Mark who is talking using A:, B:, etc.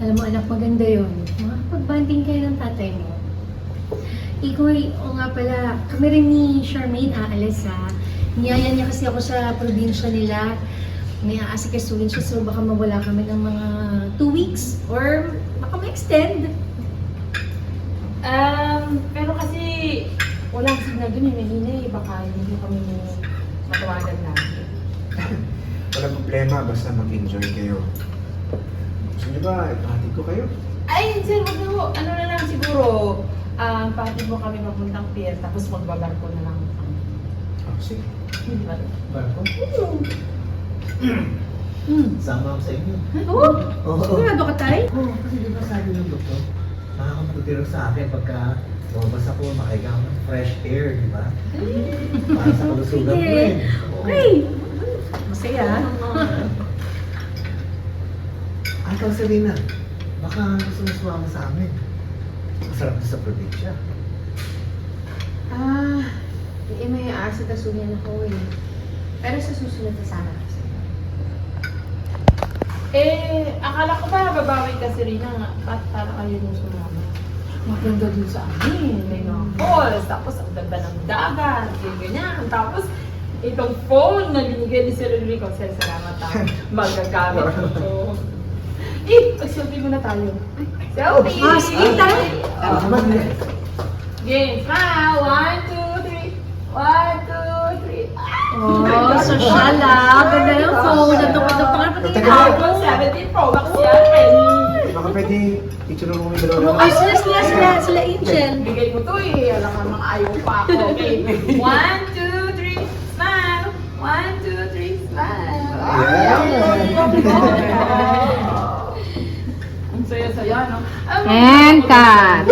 A: Alam mo anak, maganda yun. Makapag-banding kayo ng tatay mo. Ikoy, o nga pala, kami rin ni Charmaine aalis ha. Niyaya niya kasi ako sa probinsya nila. May aasikasuhin siya, so baka mawala kami ng mga 2 weeks or baka ma-extend.
B: Pero kasi walang signal dun eh, mahina eh. Baka hindi kami matawagan natin.
C: Walang problema, basta mag-enjoy kayo. Gusto niyo ba, ipahatid ko kayo?
B: Ay, sir, wag na ho. Ano na lang siguro, pahatid mo kami papuntang pier, tapos magbabarko na lang kami.
C: Oh, sige.
B: Hindi ba?
D: Barko? Sama ako sa inyo.
A: Oo?
D: Oo.
A: Sigurado ka tayo?
D: Oo, kasi di ba sabi ng doktor, makakapagtutiro sa akin pagka lumabas ako, makahiga ako ng fresh air, di ba? Para sa kalusugan ko eh. Oo.
A: Okay. Masaya.
D: Ay, ikaw, Serena, baka gusto mo sumama sa amin. Masarap na sa probinsya.
E: May aasikasuhin ako eh. Pero sa susunod na sana kasi.
B: Akala ko ba babawi ka si Rina nga, at para kayo nung sumama. Maganda dun sa amin, may mga falls, tapos ang ganda ng dagat, ganyan. Tapos, itong phone na binigay ni Sir Enrico, sir, salamat ha. Magagamit ko. Pag-selfie muna tayo. Selfie!
A: Sige, tayo.
B: Game, smile! 1, 2, 3. 1, 2, 3.
A: Oh, social ah. Ganda ng phone. Nandun pa nga pati
C: Teka,
A: yung
B: iPhone 17 Pro Max yan.
C: Baka pwede picture mo kami dalawa.
A: Ay, sila Angel.
B: Bigay mo to eh. Alam ka mga ayaw pa ako. Okay. 1, 2, 3. Smile! 1, 2, 3. Smile!
C: Yeah.
B: Ang saya-saya, no?
E: And cut!